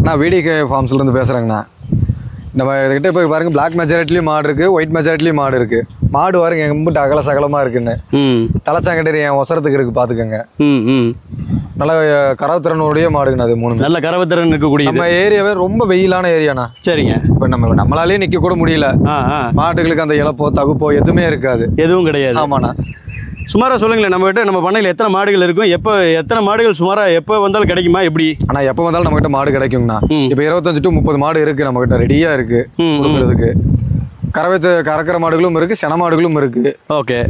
நான் VDK ஃபார்ம்ஸ்லேருந்து பேசுகிறேங்கண்ணா. நம்ம இதுக்கிட்ட போய் பாருங்கள், பிளாக் மெஜாரிட்டிலையும் மாடு இருக்குது, ஒயிட் மெஜாரிட்டிலையும் மாடு இருக்குது. மாடு பாருங்க எம்பிட்டு அகல சகலமாக இருக்குன்னு. தலைச்சாங்கடேரி என் ஒசரத்துக்கு இருக்குது பார்த்துக்கோங்க. நல்ல கரவுத்திறனுடைய மாடுங்கண்ணா. அது 3 நல்ல கரவுத்திறன் இருக்கக்கூடிய நம்ம ஏரியாவே ரொம்ப வெயிலான ஏரியாண்ணா. சரிங்க. இப்போ நம்மளாலே நிற்க கூட முடியல. மாட்டுகளுக்கு அந்த இழப்போ தகுப்போ எதுவுமே இருக்காது. எதுவும் கிடையாது. ஆமாண்ணா. சுமாராக சொல்லுங்களேன், நம்மகிட்ட நம்ம பண்ணையில் எத்தனை மாடுகள் இருக்கும், எத்தனை மாடுகள் சுமாராக எப்போ வந்தாலும் கிடைக்குமா எப்படி? ஆனால் எப்போ வந்தாலும் நம்மகிட்ட மாடு கிடைக்குங்கண்ணா. இப்போ 25 to 30 மாடு இருக்குது நம்மகிட்ட, ரெடியாக இருக்குது கொடுக்குறதுக்கு. கறக்கிற மாடுகளும் இருக்குது, சென மாடுகளும் இருக்குது. ஓகே.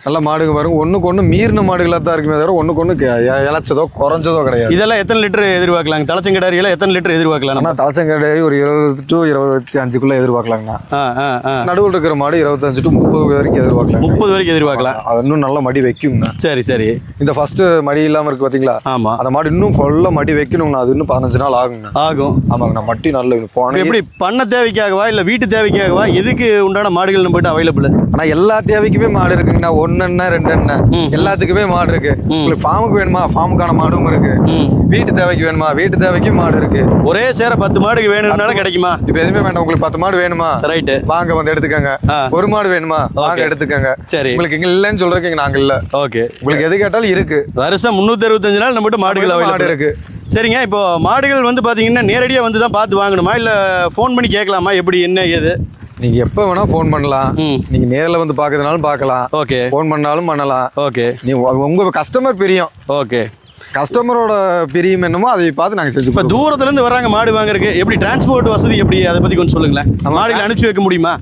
நல்ல மாடுங்க பாருங்க, ஒன்றுக்கு ஒன்று மீறின மாடுகளாக தான் இருக்குமே தவிர ஒன்றுக்கு ஒன்று இழைச்சதோ குறைஞ்சதோ கிடையாது. இதெல்லாம் எத்தனை லிட்டர் எதிர்பார்க்கலாங்க? தலைச்சங்கடாரியெல்லாம் எத்தனை லிட்டர் எதிர்பார்க்கலாம்? ஆனால் தலைச்சங்கடாரி ஒரு 20 to 25 எதிர்பார்க்கலாங்கண்ணா. நடுவில் இருக்கிற மாடு 25 to 30 வரைக்கும் எதிர்பார்க்கலாம். 30 வரைக்கும் எதிர்பார்க்கலாம். அது இன்னும் நல்ல மடி வைக்குங்கண்ணா. சரி சரி. இந்த ஃபர்ஸ்ட் மடி இல்லாமல் இருக்குது பார்த்தீங்களா? ஆமாம். அந்த மாடு இன்னும் ஃபுல்லாக மடி வைக்கணுங்கண்ணா. அது இன்னும் 15 நாள் ஆகுங்கண்ணா. ஆகும். ஆமாங்கண்ணா. மட்டி நல்ல போன எப்படி பண்ண தேவைக்காகவா இல்லை வீட்டு தேவைக்காகவா, எதுக்கு உண்டான மாடுகள் நம்மகிட்ட அவைலபிள்? ஆனால் எல்லா தேவைக்குமே மாடு இருக்குங்கண்ணா. 1 எண்ணெய் 2 எண்ணெய் எல்லாத்துக்குமே மாடு இருக்கு. உங்களுக்கு ஃபார்முக்கு வேணுமா, ஃபார்முக்கான மாடும் இருக்கு. வீட்டு தேவைக்கு வேணுமா, வீட்டு தேவைக்கும் மாடு இருக்கு. ஒரே சேர 10 மாடுக்கு வேணும்னாலும் கிடைக்குமா? இப்போ எதுவுமே வேண்டாம், உங்களுக்கு 10 மாடு வேணுமா, ரைட்டு, வாங்க வந்து எடுத்துக்கங்க. ஒரு மாடு வேணுமா, வாங்க எடுத்துக்கங்க. சரி, உங்களுக்கு இங்க இல்லைன்னு சொல்றதுக்கு நாங்க இல்ல. ஓகே, உங்களுக்கு எது கேட்டாலும் இருக்கு. வருஷம் 365 நாள் நம்மகிட்ட மாடுகள் அவைலபிள் இருக்கு. சரிங்க. இப்போ மாடுகள் வந்து பாத்தீங்கன்னா நேரடியாக வந்து தான் பார்த்து வாங்கணுமா, இல்லை ஃபோன் பண்ணி கேட்கலாமா, எப்படி என்ன ஏது? நீங்க எப்ப வேணா ஃபோன் பண்ணலாம். நீங்க நேர்ல வந்து பாக்குறதுனாலும் பார்க்கலாம். ஓகே. ஃபோன் பண்ணாலும் பண்ணலாம். ஓகே. நீ உங்க கஸ்டமர் பிரியம். ஓகே. கஸ்டமரோட பிரியம் என்னமோ அதை பார்த்து நாங்கள் செஞ்சு. இப்போ தூரத்துல இருந்து வராங்க மாடு வாங்குறதுக்கு, எப்படி டிரான்ஸ்போர்ட் வசதி எப்படி, அதை பத்தி கொஞ்சம் சொல்லுங்களேன். மாடுகளை அனுப்பிச்சு வைக்க முடியுமா?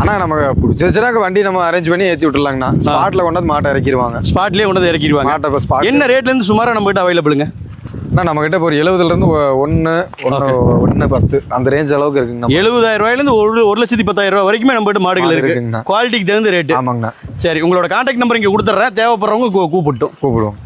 ஆனால் நம்ம பிடிச்சிருச்சுனா வண்டி நம்ம அரேஞ்ச் பண்ணி ஏற்றி விட்டுலாங்கண்ணா. ஸ்பாட்ல கொண்டாந்து மாட்டை இறக்கிடுவாங்க. ஸ்பாட்லேயே கொண்டாந்து இறக்கிடுவாங்க மாட்டை. இப்போ ஸ்பாட் என்ன ரேட்ல இருந்து சுமாராக நம்ம கிட்ட அவைலபிளுங்க? நம்ம கிட்ட ஒரு 70,000 1 10 அந்த ரேஞ்ச் அளவுக்கு இருக்குங்க. 70,000 ரூபாயிலிருந்து 1,10,000 ரூபாய் வரைக்குமே நம்ம கிட்ட மாடுகள் இருக்கு. குவாலிட்டிக்கு தகுந்த ரேட்டு. ஆமாங்கண்ணா. சரி, உங்களோட கான்டாக்ட் நம்பர் இங்கே கொடுத்துட்றேன். தேவைப்படுறவங்க கூப்பிடுவோம்.